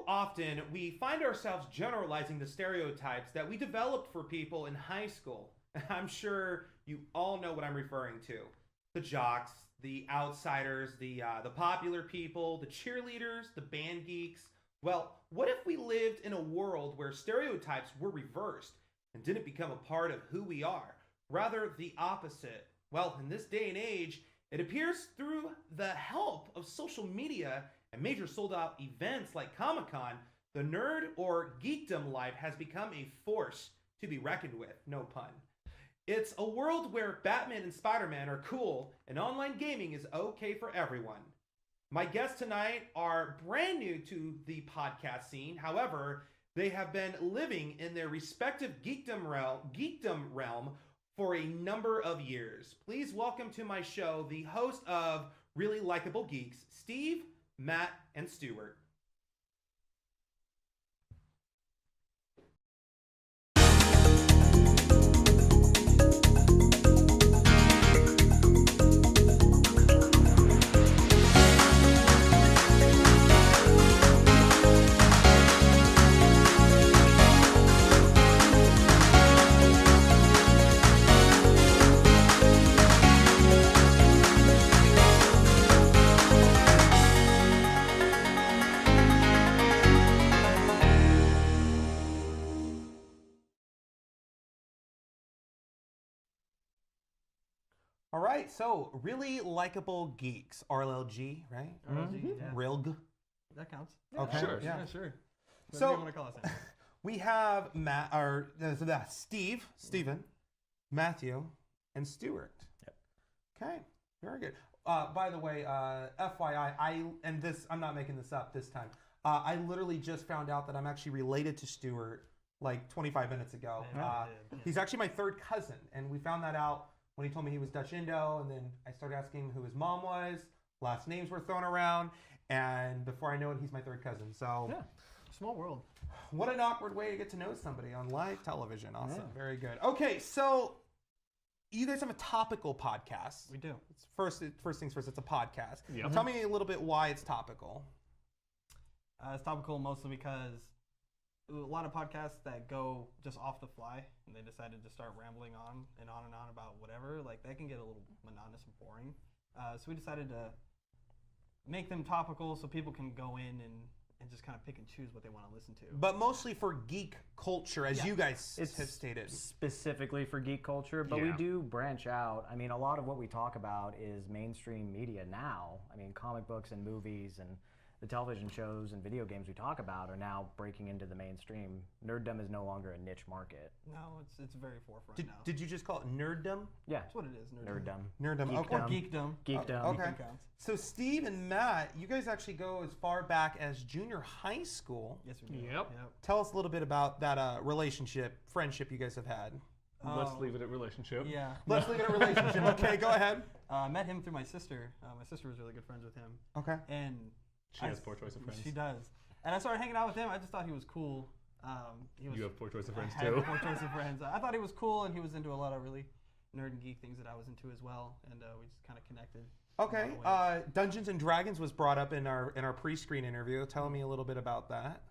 so often we find ourselves generalizing the stereotypes that we developed for people in high school. I'm sure you all know what I'm referring to. The jocks, the outsiders, the popular people, the cheerleaders, the band geeks. Well, what if we lived in a world where stereotypes were reversed and didn't become a part of who we are? Rather, the opposite. Well, in this day and age, it appears through the help of social media and major sold-out events like Comic-Con, the nerd or geekdom life has become a force to be reckoned with, no pun. It's a world where Batman and Spider-Man are cool and online gaming is okay for everyone. My guests tonight are brand new to the podcast scene. However, they have been living in their respective geekdom realm for a number of years. Please welcome to my show the host of Really Likable Geeks, Steve, Matt, and Stuart. All right, so Really Likable Geeks, RLG, right? RLG, yeah. RILG. That counts. Okay, Sure. Yeah, sure. Whatever So you want to call us. we have Stephen, Matthew, and Stuart. Yep. Okay, very good. By the way, FYI, I'm not making this up this time. I literally just found out that I'm actually related to Stuart like 25 minutes ago. Yeah. He's actually my third cousin, and we found that out when he told me he was Dutch Indo, and then I started asking him who his mom was. Last names were thrown around, and before I know it, he's my third cousin. So, Yeah. Small world. what an awkward way to get to know somebody on live television. Awesome, Yeah. very good. Okay, so you guys have a topical podcast. We do. It's first things first. It's a podcast. Yep. Tell me a little bit why it's topical. It's topical mostly because a lot of podcasts that go just off the fly and they decided to start rambling on and on about whatever, like that can get a little monotonous and boring. So we decided to make them topical so people can go in and just kind of pick and choose what they want to listen to. But mostly for geek culture, as Yeah. you guys It's have stated. specifically for geek culture, but we Yeah. do branch out. I mean, a lot of what we talk about is mainstream media now. I mean, comic books and movies and the television shows and video games we talk about are now breaking into the mainstream. Nerddom is no longer a niche market. No, it's very forefront now. Did you just call it nerddom? Yeah, That's what it is. nerddom. Nerddom. Geekdom. Okay. Or geekdom. Geekdom. Okay. Geekdom counts. So Steve and Matt, you guys actually go as far back as junior high school. Yes, we do. Yep. Tell us a little bit about that relationship, friendship you guys have had. Let's leave it at relationship. Yeah. Let's leave it at relationship. Okay, go ahead. I met him through my sister. My sister was really good friends with him. Okay. And She has poor choice of friends. She does. And I started hanging out with him. I just thought he was cool. You have poor choice of friends I have too. a poor choice of friends. I thought he was cool, and he was into a lot of really nerd and geek things that I was into as well. And we just kind of connected. Okay. in a lot of ways. Dungeons and Dragons was brought up in our pre-screen interview. Tell me a little bit about that.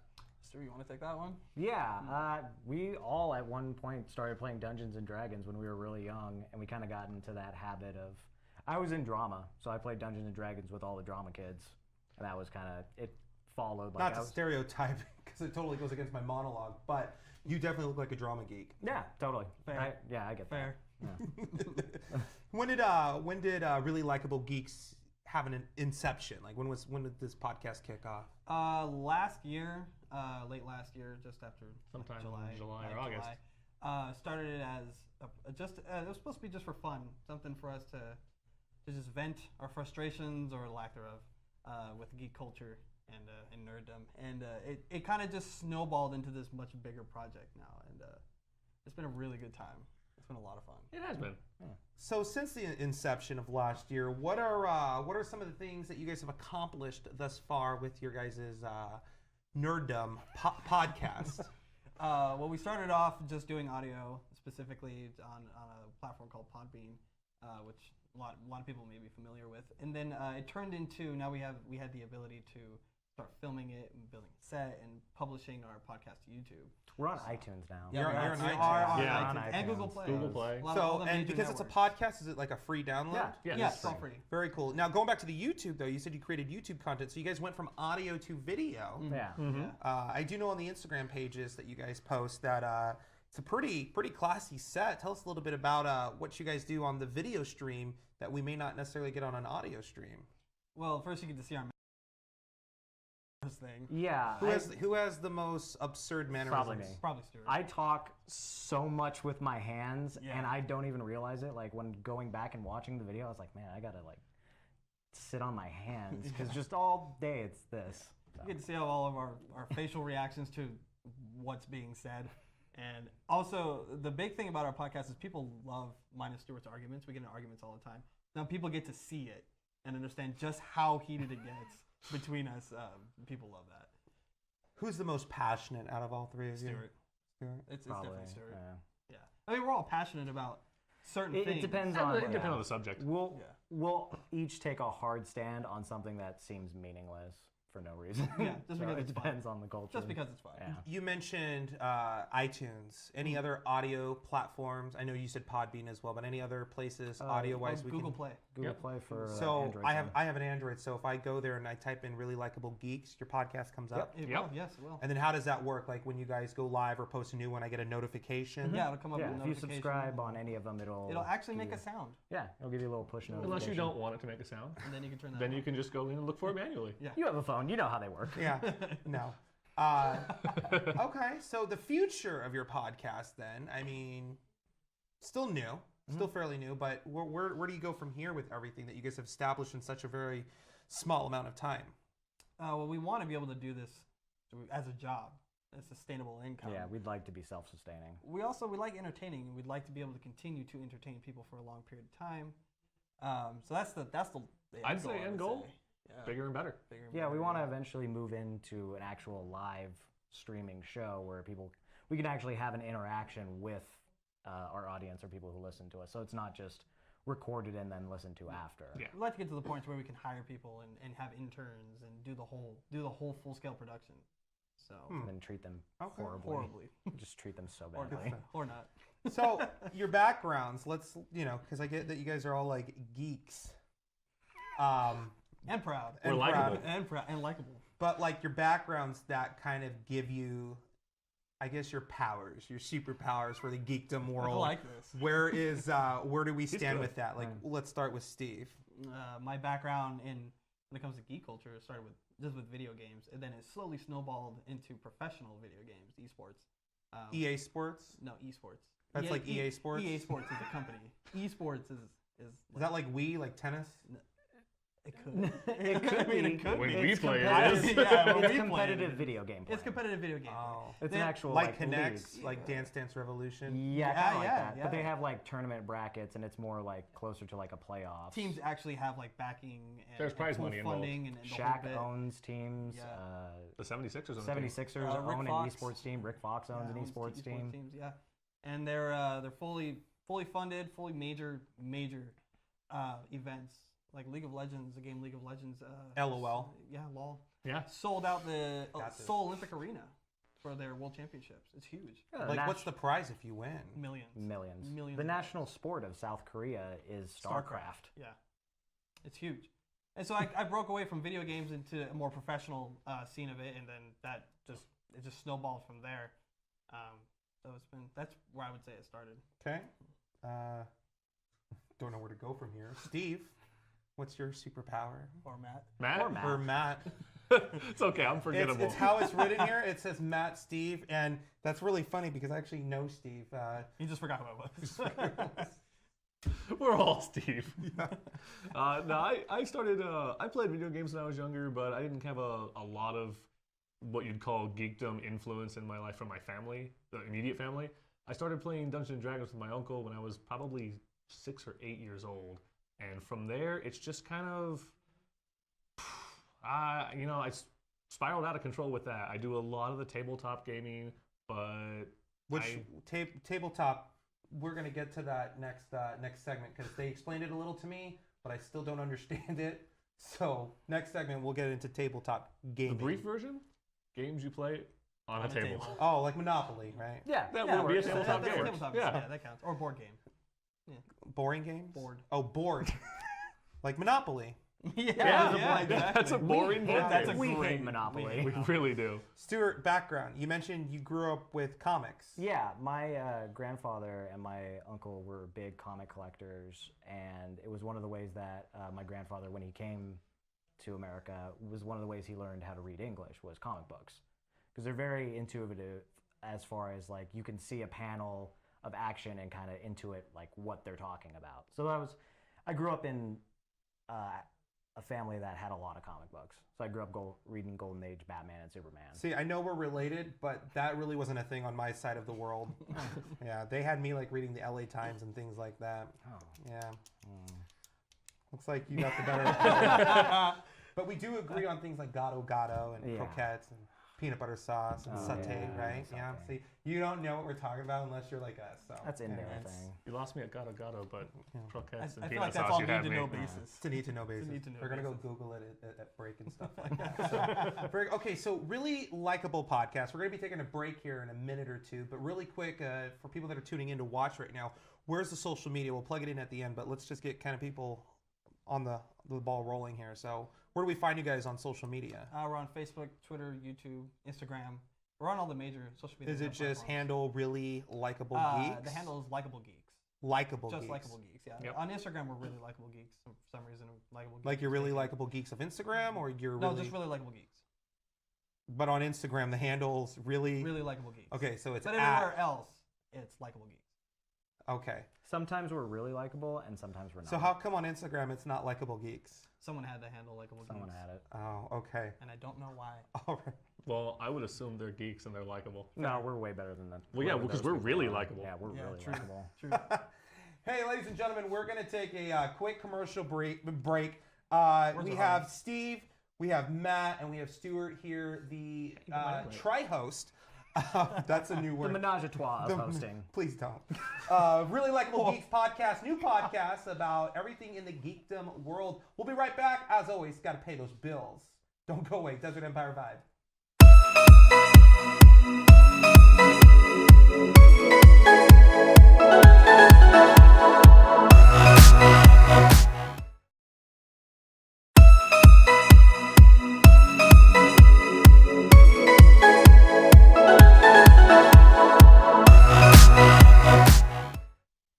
Stu, you want to take that one? Yeah, we all at one point started playing Dungeons and Dragons when we were really young, and we kind of got into that habit of. I was in drama, so I played Dungeons and Dragons with all the drama kids, and that was kind of it. Followed like Not to stereotype, because it totally goes against my monologue, but you definitely look like a drama geek. Yeah, totally. Fair. I get Fair. that. Yeah. When did Really Likable Geeks have an inception? Like when did this podcast kick off? Last year, late last year, just after Sometime in July, July or like August. Started it as it was supposed to be just for fun, something for us to just vent our frustrations or lack thereof with geek culture and nerddom, and it kind of just snowballed into this much bigger project now, and it's been a really good time. It's been a lot of fun. It has been. So since the inception of last year, what are some of the things that you guys have accomplished thus far with your guys' nerddom podcast? Well, we started off just doing audio, specifically on a platform called Podbean, which a lot of people may be familiar with, and then it turned into now we had the ability to start filming it and building a set and publishing our podcast to YouTube. We're on iTunes now. You're on we iTunes. are on Yeah. iTunes and Google iTunes. Play. Google Play. A lot of all So, the and major because it's a networks. podcast, is it like a free download? Yeah. Yeah, Yeah, it's it's all free. free. Very cool. Now, going back to the YouTube, though, you said you created YouTube content. So you guys went from audio to video. Yeah. Mm-hmm. I do know on the Instagram pages that you guys post that it's a pretty classy set. Tell us a little bit about what you guys do on the video stream that we may not necessarily get on an audio stream. Well, first you get to see our thing. Yeah. Who has the most absurd mannerisms? Probably me. Probably Stuart. I talk so much with my hands, Yeah. and I don't even realize it. Like when going back and watching the video, I was like, man, I gotta like sit on my hands because just all day it's this. So. You get to see all of our facial reactions to what's being said. And also, the big thing about our podcast is people love mine and Stuart's arguments. We get in arguments all the time. Now people get to see it and understand just how heated it gets between us. People love that. Who's the most passionate out of all three of you? Stuart. It's definitely Stuart. Yeah. I mean, we're all passionate about certain It things. depends It on. depends on the subject. We'll each take a hard stand on something that seems meaningless for no reason. Yeah, just because it it's fun. depends on the culture. Just because it's fun. Yeah. You mentioned iTunes. Any other audio platforms? I know you said Podbean as well, but any other places audio-wise we Google can? Play. Google Play for So Android. I have an Android. So if I go there and I type in "Really Likable Geeks," your podcast comes up. It Yep. will. Yes, it will. And then how does that work? Like when you guys go live or post a new one, I get a notification. Yeah, it'll come up Yeah, with a if you notification. subscribe on any of them, it'll It'll actually give make you- a sound, Yeah, it'll give you a little push notification. Unless you don't want it to make a sound, and then you can turn that then on. you can just go in and look for it manually. Yeah. You have a phone. You know how they work. Yeah. No. Okay. So the future of your podcast, then, I mean, still new, still fairly new, but where do you go from here with everything that you guys have established in such a very small amount of time? Well, we want to be able to do this as a job, a sustainable income. Yeah, we'd like to be self-sustaining. We like entertaining, and we'd like to be able to continue to entertain people for a long period of time. So that's the I'd end say goal, end goal. Yeah. Bigger and better. Bigger and Yeah, we better, want to yeah. eventually move into an actual live streaming show where we can actually have an interaction with our audience or people who listen to us. So it's not just recorded and then listened to after. Yeah. We'd like to get to the point where we can hire people and have interns and do the whole full scale production. So And then treat them horribly. horribly, Just treat them so or badly. not, or not. So your backgrounds, let's, because I get that you guys are all like geeks. And proud. We're and likable. And and likable. But like your backgrounds that kind of give you, I guess, your powers, your superpowers for the geekdom I world. like this. Where do we stand good. with that? Like, let's start with Steve. My background when it comes to geek culture started with video games, and then it slowly snowballed into professional video games, esports. EA Sports? No, esports. That's like EA Sports? EA Sports is a company. Esports is Is that like Wii, like tennis? it could. It could I mean, be. it could When be. we play it, I- it is. yeah, when It's we play competitive it. video game play. It's competitive video game. Oh. It's They- an actual Like Connect, leagues. like Dance Dance Revolution? Yeah, Yeah, kind of like yeah, that. yeah. But they have like tournament brackets, and it's more like closer to like a playoff. Teams actually have like backing and There's prize full money involved. funding and the whole Shaq bit. owns teams. Yeah. The 76ers on the team. 76ers Rick own Fox. an esports team. Rick Fox owns an esports team. Teams, yeah, and they're fully funded, fully major events like League of Legends, the game League of Legends. LOL. Yeah, lol. Yeah. Sold out the Got this. Seoul Olympic Arena for their World Championships. It's huge. Yeah, Like, what's the prize if you win? Millions. Millions. Millions The of national sport of South Korea is StarCraft. Yeah, it's huge. And so I broke away from video games into a more professional scene of it, and then it just snowballed from there. So that's where I would say it started. Okay. Don't know where to go from here. Steve, what's your superpower? Or Matt. Matt? Or Matt. Or Matt. It's okay. I'm forgettable. It's how it's written here. It says Matt Steve, and that's really funny because I actually know Steve. You just forgot who I was. We're all Steve. No, I started. I played video games when I was younger, but I didn't have a lot of what you'd call geekdom influence in my life from my family, the immediate family. I started playing Dungeons and Dragons with my uncle when I was probably 6 or 8 years old, and from there, it's just kind of, I spiraled out of control with that. I do a lot of the tabletop gaming, but Which tabletop? We're gonna get to that next segment because they explained it a little to me, but I still don't understand it. So next segment, we'll get into tabletop The gaming. brief version, games you play on a table. Oh, like Monopoly, right? Yeah, That yeah, would be a works. tabletop game. Tabletop, Yeah. yeah, that counts. Or board game. Boring games? Board. Oh, board. Like Monopoly. Yeah, exactly. exactly. That's a boring hate, board That's a game. we great hate Monopoly. We really do. Stuart, background. You mentioned you grew up with comics. Yeah, my grandfather and my uncle were big comic collectors, and it was one of the ways that my grandfather, when he came to America, was one of the ways he learned how to read English was comic books, because they're very intuitive as far as like you can see a panel of action and kind of intuit like what they're talking about. So I grew up in a family that had a lot of comic books. So I grew up reading Golden Age Batman and Superman. See, I know we're related, but that really wasn't a thing on my side of the world. Yeah, they had me like reading the LA Times and things like that. Oh. Yeah. Looks like you got the better. But we do agree on things like gado gado and Yeah. croquettes and peanut butter sauce and Oh, satay, yeah, right? Yeah. satay. See, you don't know what we're talking about unless you're like us. So That's in there anyways. thing. You lost me at Gato Gato, but croquettes and I feel peanut like that's sauce all you need had to me. know basis. It's a need to know basis. need to know We're gonna go basis. Google it at break and stuff like that. So, okay, so really likable podcast. We're gonna be taking a break here in a minute or two, but really quick for people that are tuning in to watch right now, where's the social media? We'll plug it in at the end, but let's just get kind of people on the ball rolling here. So, where do we find you guys on social media? We're on Facebook, Twitter, YouTube, Instagram. We're on all the major social media. Is it just platforms. handle really likable geeks? The handle is Likable Geeks. Likable Just geeks. Likable Geeks, yeah. Yep. On Instagram, we're really Likable Geeks. For some reason, Likable Geeks. Like you're is really taken. likable geeks of Instagram, or you're No, really, just really Likable Geeks. but on Instagram the handle's really. Really Likable Geeks. Okay, so it's But at. everywhere else, it's Likable Geeks. Okay, Sometimes we're really likable, and sometimes we're not. so how come on Instagram it's not likable geeks? Someone had to handle Likable Someone Geeks. had it. Oh, okay. And I don't know why. All right. Well, I would assume they're geeks and they're likable. No, we're way better than that. Well, yeah, whatever because those we're people really are. likable. Yeah, we're Yeah, really true. likable. True. Hey, ladies and gentlemen, we're going to take a quick commercial break. We the have Steve, we have Matt, and we have Stuart here, the tri-host. That's a new The word. menage a trois of hosting. Please don't. Really Likable Geeks podcast, new podcast about everything in the geekdom world. We'll be right back. As always, got to pay those bills. Don't go away. Desert Empire Vibe.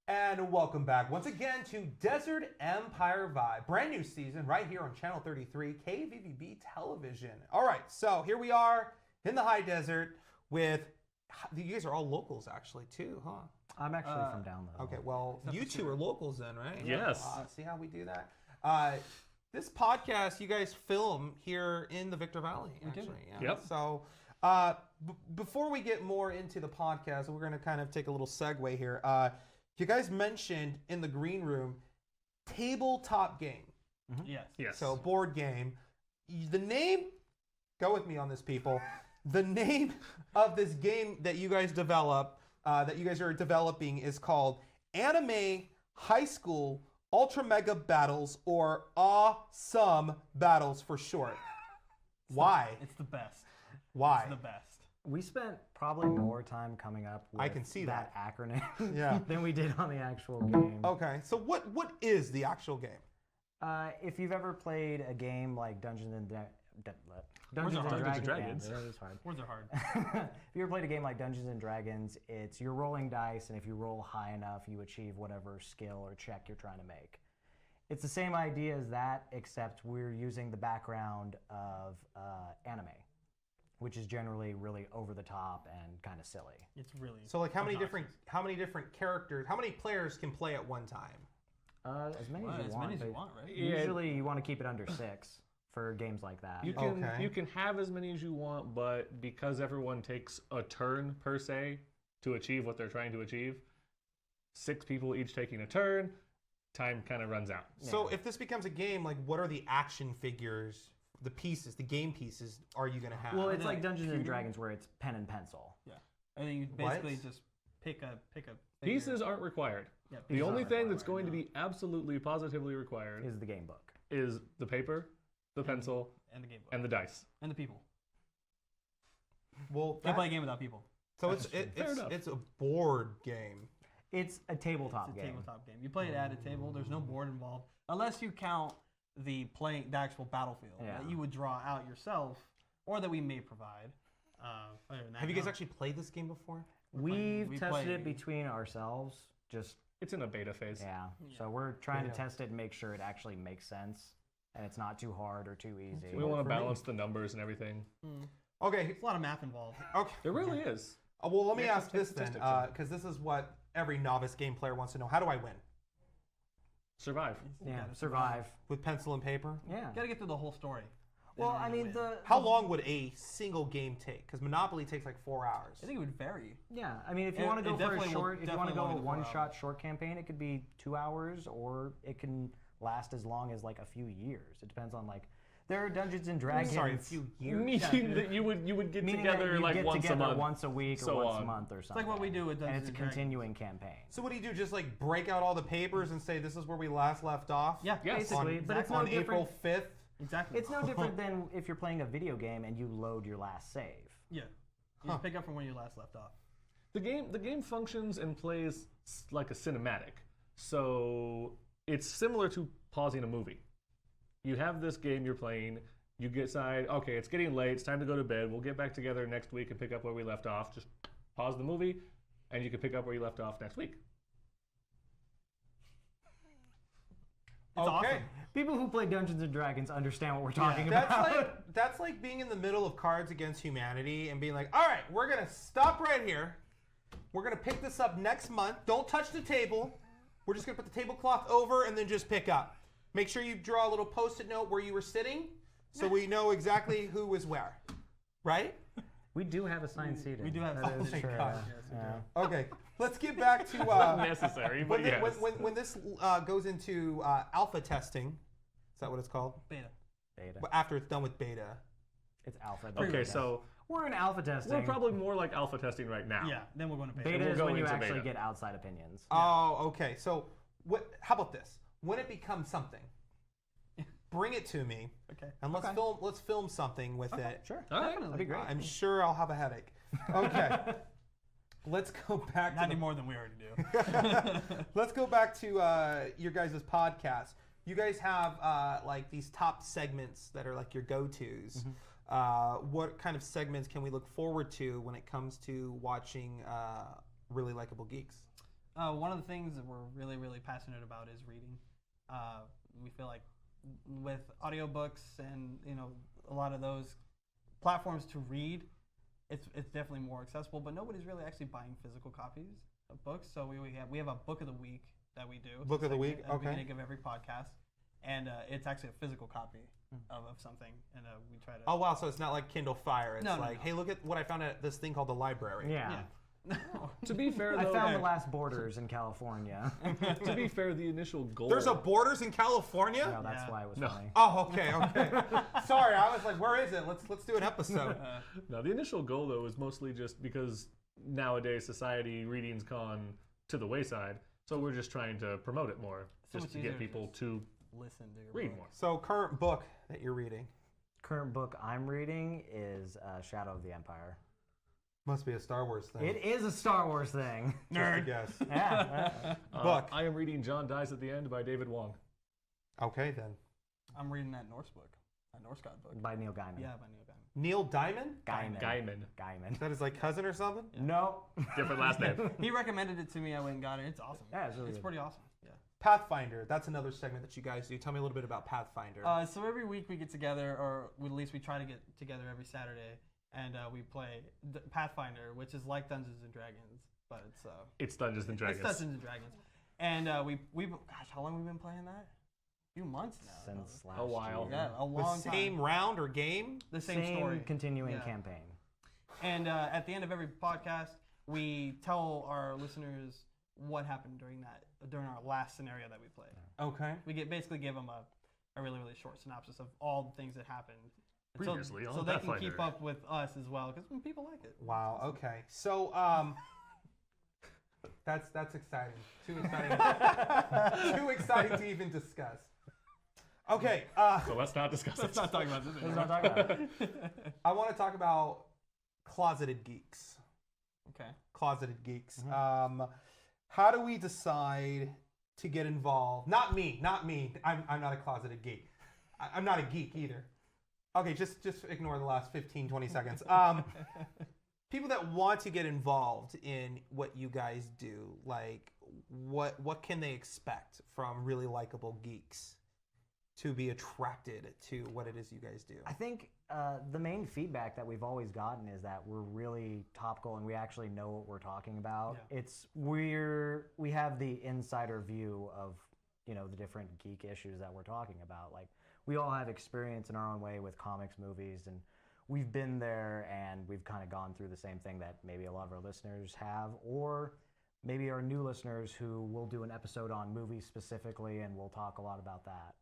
And welcome back once again to Desert Empire Vibe. Brand new season right here on Channel 33, KVVB Television. All right, so here we are in the high desert with, you guys are all locals actually too, huh? I'm actually from down low. Okay, well, you two are locals then, right? Yes. See how we do that? This podcast, you guys film here in the Victor Valley, actually. Yeah. Yep. So before we get more into the podcast, we're going to kind of take a little segue here. You guys mentioned in the green room tabletop game. Yes. Yes. So board game. The name, go with me on this, people. The name of this game that you guys develop, that you guys are developing, is called Anime High School Ultra Mega Battles, or Awesome Battles for short. Why? It's the best. Why? It's the best. We spent probably more time coming up with I can see that acronym Yeah. than we did on the actual game. Okay, so what is the actual game? If you've ever played a game like Dungeons and Words are hard. Dungeons and Dragons. Yeah, it is hard. Words are hard. If you ever played a game like Dungeons and Dragons, it's you're rolling dice, and if you roll high enough, you achieve whatever skill or check you're trying to make. It's the same idea as that, except we're using the background of anime, which is generally really over the top and kind of silly. It's really So like how many obnoxious. different characters, how many players can play at one time? As many Well, as you as want. many as you but want, right? Yeah. Usually you want to keep it under 6 for games like that. You can Okay. you can have as many as you want, but because everyone takes a turn per se to achieve what they're trying to achieve, 6 people each taking a turn, time kind of runs out. So if this becomes a game, like what are the action figures, the pieces, the game pieces are you gonna have? Well, Are it's they like like Dungeons and computer? Dragons where it's pen and pencil. Yeah. And then you What? basically just pick a figure. Pieces aren't required. Yeah, The pieces only aren't thing that's required, going to no. be absolutely positively required Is the game book. is the paper, the pencil, and the game book and the dice. and the people. Well, Can't play a game without people. so Fair enough. it's a board game. It's a tabletop It's a game. tabletop game. You play it at a table. There's no board involved, unless you count the actual battlefield Yeah. that you would draw out yourself, or that we may provide. Other than that, Have you guys no. actually played this game before? We've we tested play- it between ourselves. Just It's in a beta phase. yeah. So we're trying Yeah. to test it and make sure it actually makes sense and it's not too hard or too easy. We want For to me. balance the numbers and everything. Okay. There's a lot of math involved. Okay. There really is. Well, let me You have ask to this take then, statistics. because this is what every novice game player wants to know. How do I win? Survive. You Yeah, gotta survive. With pencil and paper? Yeah. Gotta get through the whole story. Well, Then I you're mean, gonna win. How long would a single game take? Because Monopoly takes like 4 hours. I think it would vary. Yeah, I mean, if you It- want to it go for a definitely will- short, if you want to definitely go a longer than 4 one-shot hours. short campaign, it could be 2 hours, or it can last as long as like a few years. It depends on like there are Dungeons and Dragons. Sorry, a few years. Meaning that you would get meaning together that you like get once together a month. once a week or so once a on. month or It's something. like what we do with and Dungeons it's a and Dragons. continuing campaign. So what do you do? Just like break out all the papers and say this is where we last left off? Yeah, Yes. Basically, but it's no on different. April 5th? exactly. It's no different than if you're playing a video game and you load your last save. Yeah. You just pick up from where you last left off. The game functions and plays like a cinematic. So it's similar to pausing a movie. You have this game you're playing, you decide, okay, it's getting late, it's time to go to bed, we'll get back together next week and pick up where we left off. Just pause the movie, and you can pick up where you left off next week. It's Okay. awesome. People who play Dungeons and Dragons understand what we're talking That's about. that's like being in the middle of Cards Against Humanity and being like, all right, we're gonna stop right here. We're gonna pick this up next month. Don't touch the table. We're just gonna put the tablecloth over and then just pick up. Make sure you draw a little post-it note where you were sitting, so we know exactly who was where. Right? We do have assigned seating. We do have That assigned is seating. true, Oh my God. Yes, we yeah. Okay. Let's get back to Not necessary, but when, yes. when this goes into alpha testing. Is that what it's called? Beta. Beta. But after it's done with beta. It's alpha. Okay, beta. so we're in alpha testing. we're probably more like alpha testing right now. Yeah, then we're going to beta. Beta we'll is go when you into actually beta. get outside opinions. Oh, okay. So how about this? When it becomes something, bring it to me, Okay. and let's film something with it. Sure. All right. Definitely. That'd be great. I'm sure I'll have a headache. Okay. Let's go back Not to any more than we already do. let's go back to your guys' podcast. You guys have like these top segments that are like your go-tos. What kind of segments can we look forward to when it comes to watching Really Likable Geeks? One of the things that we're really, really passionate about is reading. We feel like with audiobooks and a lot of those platforms to read, it's definitely more accessible. But nobody's really actually buying physical copies of books. So we have a book of the week that we do. Book of the week, At the okay. beginning of every podcast, and it's actually a physical copy of something, and we try to. Oh wow! So it's not like Kindle Fire. It's No, no, like, no. hey, look at what I found at this thing called the library. Yeah. Yeah. To be fair, I though, found the last Borders in California. to be fair, the initial goal. There's a Borders in California. No, that's Yeah. why it was No. funny. Oh, okay. Sorry, I was like, where is it? Let's do an episode. No, the initial goal though is mostly just because nowadays society reading's gone to the wayside, so we're just trying to promote it more, So just much to easier get to people just to Listen to your read book. more. So, current book that you're reading Current book I'm reading is Shadow of the Empire. must be a Star Wars thing. It is a Star Wars thing. Just a guess. Yeah. Book. I am reading John Dies at the End by David Wong. Okay then. I'm reading that Norse book, that Norse god book. By Neil Gaiman. Yeah, by Neil Gaiman. Neil Diamond? Gaiman. Gaiman. Gaiman. Is that his like cousin or something? No. Different last name. He recommended it to me. I went and got it. It's awesome. Yeah, it's really good. pretty awesome. Yeah. Pathfinder. That's another segment that you guys do. Tell me a little bit about Pathfinder. So every week we get together, or at least we try to get together every Saturday, and we play Pathfinder, which is like Dungeons and Dragons, but it's It's Dungeons and Dragons. It's Dungeons and Dragons. And we gosh, how long have we been playing that? A few months now. Since last A while. year. Yeah, a long the same time. round or game? The same story. continuing Yeah. campaign. And at the end of every podcast, we tell our listeners what happened during our last scenario that we played. Okay. We basically give them a really, really short synopsis of all the things that happened. And Previously on so they can Pathfinder. keep up with us as well, because people like it. Wow. Okay. So that's exciting. Too exciting. Too exciting to even discuss. Okay. So let's not discuss Let's it. not talk about this Let's anymore. not talk about it. I want to talk about closeted geeks. Okay. Closeted geeks. How do we decide to get involved? Not me. I'm not a closeted geek. I'm not a geek either. Okay, just ignore the last 15, 20 seconds. People that want to get involved in what you guys do, like what can they expect from really likable geeks to be attracted to what it is you guys do? I think the main feedback that we've always gotten is that we're really topical and we actually know what we're talking about. Yeah. We have the insider view of the different geek issues that we're talking about. Like we all have experience in our own way with comics, movies, and we've been there and we've kind of gone through the same thing that maybe a lot of our listeners have, or maybe our new listeners who will do an episode on movies specifically and we'll talk a lot about that.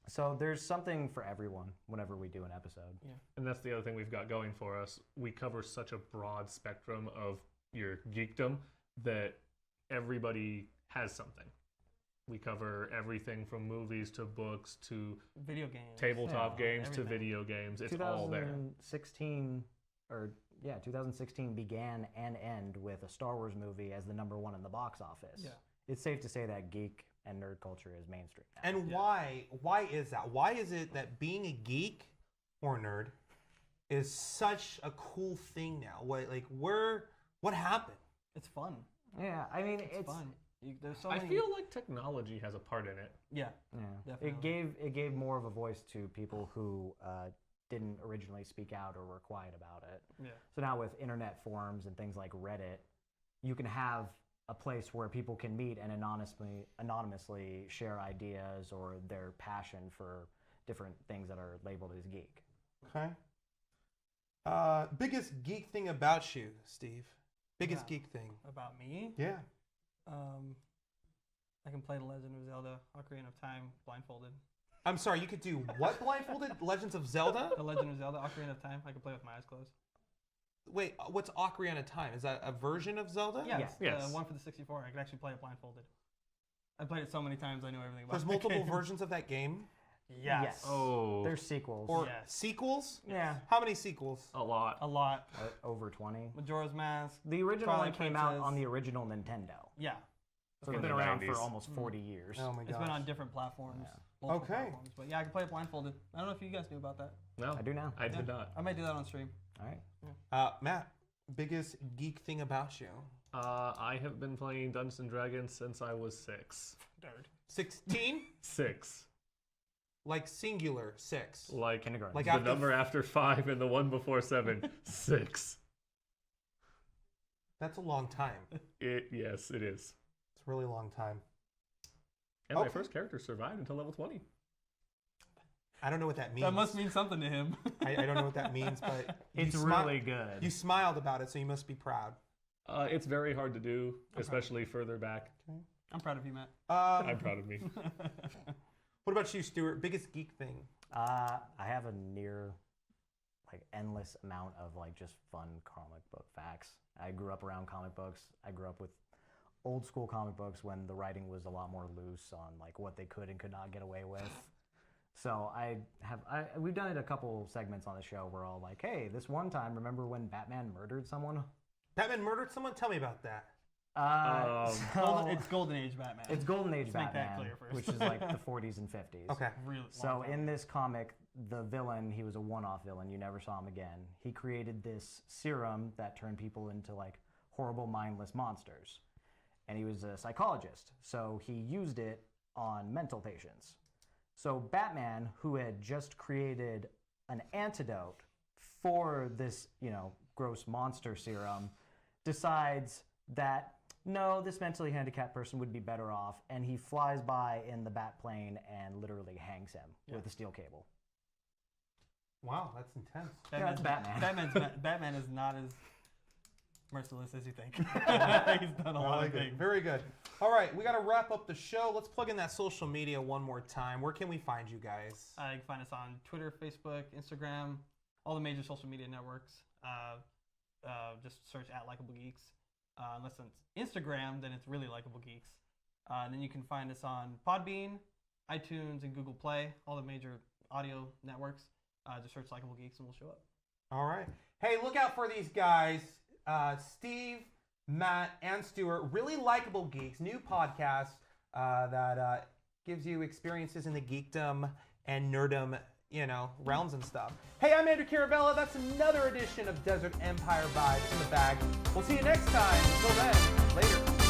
So there's something for everyone whenever we do an episode. Yeah. And that's the other thing we've got going for us. We cover such a broad spectrum of your geekdom that everybody has something. We cover everything from movies to books to Video games. tabletop games to everything. video games. It's all there. 2016 began and end with a Star Wars movie as the #1 in the box office. Yeah. It's safe to say that geek and nerd culture is mainstream now. And why is that? Why is it that being a geek or nerd is such a cool thing now? What happened? It's fun. Yeah, I mean It's fun. There's so I many. feel like technology has a part in it. Yeah. Yeah, Definitely. it gave more of a voice to people who didn't originally speak out or were quiet about it. Yeah. So now with internet forums and things like Reddit, you can have a place where people can meet and anonymously share ideas or their passion for different things that are labeled as geek. Okay. Biggest geek thing about you, Steve? Biggest Yeah. geek thing? About me. Yeah. I can play The Legend of Zelda: Ocarina of Time blindfolded. I'm sorry, you could do what blindfolded? Legends of Zelda? The Legend of Zelda: Ocarina of Time. I can play with my eyes closed. Wait, what's Ocarina of Time? Is that a version of Zelda? Yeah, Yes. it's Yes. the one for the 64. I could actually play it blindfolded. I played it so many times I know everything about There's the multiple game. versions of that game? Yes. Oh, There's sequels. Or Yes. sequels? yeah, How many sequels? a lot. A lot. over 20. Majora's Mask. The original Twilight one came out Princess. on the original Nintendo. Yeah. So In it's been the around for 90s. almost 40 years. Oh my It's gosh. been on different platforms. Yeah. Multiple Okay. platforms. But yeah, I can play it blindfolded. I don't know if you guys knew about that. No, I do now. I did not. I might do that on stream. All right. Matt, biggest geek thing about you? I have been playing Dungeons and Dragons since I was 6. Nerd. 16? 6. Like singular, 6. Like Kindergarten. Like the after number after 5 and the one before 7. 6. That's a long time. Yes, it is. It's a really long time. And my Okay. first character survived until level 20. I don't know what that means. That must mean something to him. I don't know what that means, but It's really good. You smiled about it, so you must be proud. It's very hard to do, especially further back. I'm proud of you, Matt. I'm proud of me. What about you, Stuart? Biggest geek thing? I have a near, endless amount of just fun comic book facts. I grew up around comic books. I grew up with old school comic books when the writing was a lot more loose on what they could and could not get away with. So we've done it a couple segments on the show where all like, hey, this one time, remember when Batman murdered someone? Batman murdered someone? Tell me about that. It's Golden Age Batman. It's Golden Age Let's make that Batman, clear first. which is the 40s and 50s. Okay. really So long time. in this comic, the villain, he was a one-off villain. You never saw him again. He created this serum that turned people into horrible, mindless monsters. And he was a psychologist, so he used it on mental patients. So Batman, who had just created an antidote for this, gross monster serum, decides that no, this mentally handicapped person would be better off, and he flies by in the bat plane and literally hangs him with a steel cable. Wow, that's intense. That's Batman. Batman is not as merciless as you think. He's done a lot of things. Very good. All right, we got to wrap up the show. Let's plug in that social media one more time. Where can we find you guys? You can find us on Twitter, Facebook, Instagram, all the major social media networks. Just search at Likable Geeks. Unless it's Instagram, then it's really Likable Geeks. And then you can find us on Podbean, iTunes and Google Play, all the major audio networks. Just search Likable Geeks and we'll show up. All right. Hey, look out for these guys, Steve, Matt, and Stuart. Really Likable Geeks, new podcast that gives you experiences in the geekdom and nerdom, realms and stuff. Hey, I'm Andrew Carabella. That's another edition of Desert Empire Vibes in the bag. We'll see you next time. Until then, later.